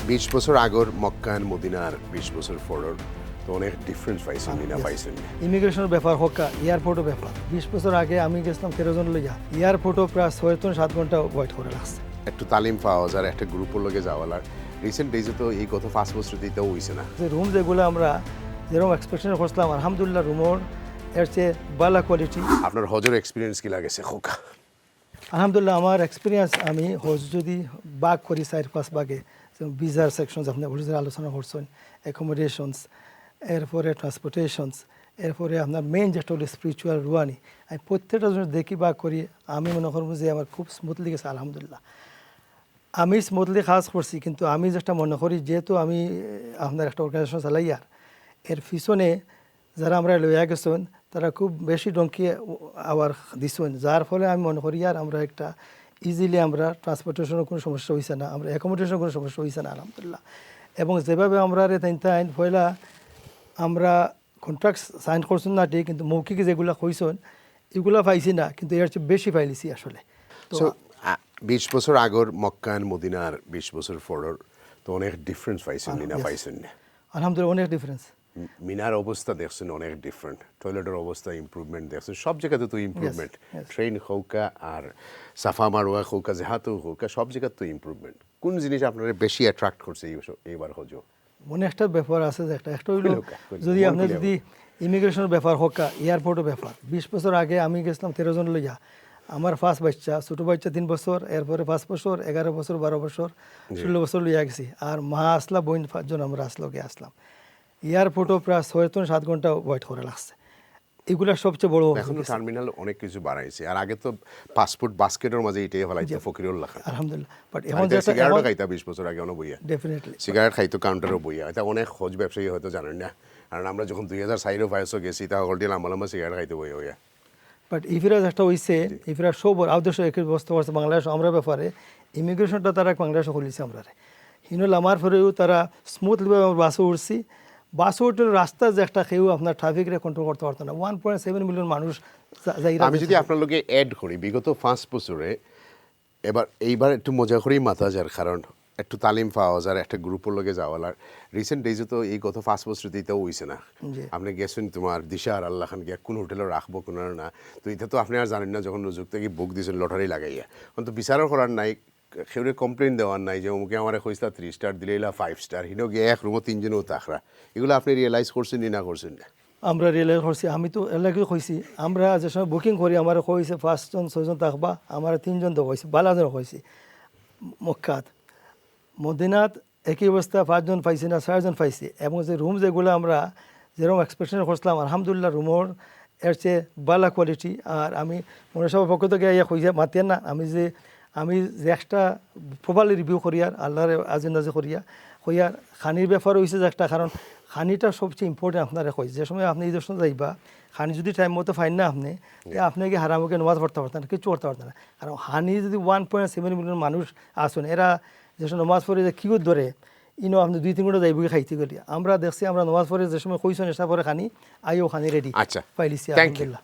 20 বছর আগর মক্কা আর মদিনার 20 বছর পরের তো অনেক ডিফারেন্স পাইছেন না পাইছেন না ইমিগ্রেশনের ব্যাপার হোক এয়ারপোর্টের ব্যাপার 20 বছর আগে আমি গেছিলাম 13 জন লইয়া এয়ারপোর্টও প্রায় 6-7 ঘন্টা ওয়েট করে লাগছে একটু তালিম পাওয়া যায় একটা গ্রুপের লগে যাওয়ালার রিসেন্ট ডেজে তো এই গত 5 বছর দিতেও হইছে না যে রুম যেগুলো আমরা যেরকম এক্সপেকটেশন করছিলাম আলহামদুলিল্লাহ রুমের এর চেয়ে ভালো কোয়ালিটি। আপনার হজের এক্সপিরিয়েন্স কি লাগেছে খোকা? আলহামদুলিল্লাহ আমার এক্সপিরিয়েন্স আমি হজ যদি বাগ করি 4-5 ভাগে ভিসার সেকশনস আপনি বুঝতে আলোচনা করছেন, অ্যাকোমোডেশনস, এরপরে ট্রান্সপোর্টেশনস, এরপরে আপনার মেইন যেটা হলো স্পিরিচুয়াল রুয়ানি, আমি প্রত্যেকটা জিনিস দেখি বাগ করি আমি মনে করবো যে আমার খুব স্মুথলি গেছে আলহামদুলিল্লাহ। আমি স্মুথলি কাজ করছি, কিন্তু আমি যেটা মনে করি যেহেতু আমি আপনার একটা অর্গানাইজেশন চালাই এর পিছনে যারা আমরা লইয়া গেছেন তারা খুব বেশি ডঙ্কি আবার দিছেন, যার ফলে আমি মনে করি আমরা একটা ইজিলি আমরা ট্রান্সপোর্টেশনের কোনো সমস্যা হয়েছে না, আমরা অ্যাকোমোডেশনের কোনো সমস্যা হয়েছে না আলহামদুলিল্লাহ। এবং যেভাবে আমরা তাইন পয়লা আমরা কন্ট্রাক্ট সাইন করছেন না ঠিক, কিন্তু মৌখিক যেগুলো কইছেন এগুলো পাইছি না, কিন্তু এর চেয়ে বেশি পাইলিছি আসলে। তো 20 বছর আগর মক্কা আর মদিনার 20 বছর পরের তো অনেক ডিফারেন্স পাইছেন না পাইছেন না? আলহামদুলিল্লাহ অনেক ডিফারেন্স। মিনার অবস্থা দেখছেন অনেক ডিফারেন্ট, টয়লেটের অবস্থা ইম্প্রুভমেন্ট দেখছেন, সব জায়গাতে তো ইম্প্রুভমেন্ট, ট্রেন হৌকা আর সাফা মারোয়া হৌকা জেহাতো হৌকা সব জায়গাতে তো ইম্প্রুভমেন্ট। কোন জিনিস আপনারা বেশি অ্যাট্রাক্ট করছে এইবার হজো? মনে একটা ব্যাপার আছে যে একটা হইল যদি আপনি যদি ইমিগ্রেশনের ব্যাপার হোক এয়ারপোর্টের ব্যাপার 20 বছর আগে আমি গেছিলাম 13 জন লইয়া, আমার ফার্স্ট বাচ্চা ছোটো বাচ্চা 3 বছর, এরপরে 5 বছর, 11 বছর, 12 বছর, 16 বছর লইয়া গেছি, আর মা আসলা বোন 5 জন আমরা আসলোকে আসলাম। এয়ারপোর্টও প্রায় 6-7 ঘন্টা ওয়েট করে লাগছে। এগুলা সবচেয়ে বড়। এখন তো টার্মিনাল অনেক কিছু বাড়াইছে, আর আগে তো পাসপোর্ট বাস্কেটের মাঝে এটাই ফেলাইতো ফকিরুল্লাহ খান আলহামদুলিল্লাহ। বাট এখন যেটা সিগারেটও খাইতা 20 বছর আগে অনেক বইয়া ডেফিনেটলি সিগারেট খাইতো কাউন্টারও বইয়া, এটা অনেক হজ ব্যবসায়ী হয়তো জানেন না, কারণ আমরা যখন 2004-5 গেছি তা অলরেডি লম্বা সিগারেট খাইতে বইয়া হইয়া। বাট ইফিরাজ একটা হইছে ইফিরাজ সব আউদেশ একই ব্যবস্থা করছে বাংলাদেশ আমরা ব্যাপারে ইমিগ্রেশনটা তারা বাংলাদেশে খুলিছে আমরা হিনুল আমার ফরেও তারা স্মুথলিভাবে আমরা বাসে উঠছি। বাসে উঠে রাস্তা যে একটা কেউ আপনার ট্রাফিকরে কন্ট্রোল করতে পারতো না। 1.7 মিলিয়ন মানুষ আমি যদি আপনার লোকে অ্যাড করি বিগত 5 বছরে, এইবার একটু মজা করেই মাথা যার, কারণ একটু তালিম পাওয়া যায় একটা গ্রুপের লগে যাওয়ালার রিসেন্ট ডেজে তো এই গত 5 বছর দিতেও হইছে না। আপনি গেছেন তোমার দিশা আর আল্লাহ খান গিয়া কোন হোটেলে রাখবো কোন না, তো এটা তো আপনি আর জানেন না, যখন রুজুক থেকে বুক দিয়েছেন লটারি লাগাইয়া, কিন্তু বিচারও করার নাই, সেউরে কমপ্লেন দেওয়ার নাই যে অমুকে আমার কইসলা 3 স্টার দিলে 5 স্টার, হিনো গিয়ে এক রুমও 3 জনও তাকরা, এগুলো আপনি রিয়েলাইজ করছেন না করছেন না? আমরা রিয়েলাইজ করছি, আমি তো এলাকে কইছি আমরা যে সময় বুকিং করি আমার কইছে 5 জন 6 জন থাকবা, আমার 3 জন তো কইছি বালাজন কইছি। মক্কাত মদিনাত একই অবস্থা 5 জন পাইছি না 4 জন পাইছি, এবং যে রুম যেগুলো আমরা যেরকম এক্সপেকটেশন করছিলাম আলহামদুলিল্লাহ রুমের এর চেয়ে ভালো কোয়ালিটি। আর আমি মনে সব পক্ষ থেকে ইয়ে কইছে মাতিয়ান না, আমি যে একটা প্রপারলি রিভিউ করি আর আল্লাহর আজিন্দাজে করিয়া কইয়ার খানির ব্যাপার হয়েছে যে একটা, কারণ খানিটা সবচেয়ে ইম্পর্টেন্ট আপনারা কই, যে সময় আপনি ঈদের সময় যাইবা খানি যদি টাইম মতো ফাইন না আপনাকে হারামুখে নামাজ পড়তে পারতেন না, কিছু করতে পারতেন না। কারণ হানি যদি 1.7 মিলিয়ন মানুষ আসুন, এরা যে সময় নামাজ পড়ে যে কী ধরে আপনি 2-3 ঘন্টা যাইব খাইতে গেলি, আমরা দেখছি আমরা নামাজ পড়ে যে সময় কইছেন এসা পরে খানি আইও খানি রেডি আচ্ছা পাইলিছি আলহামদুলিল্লাহ।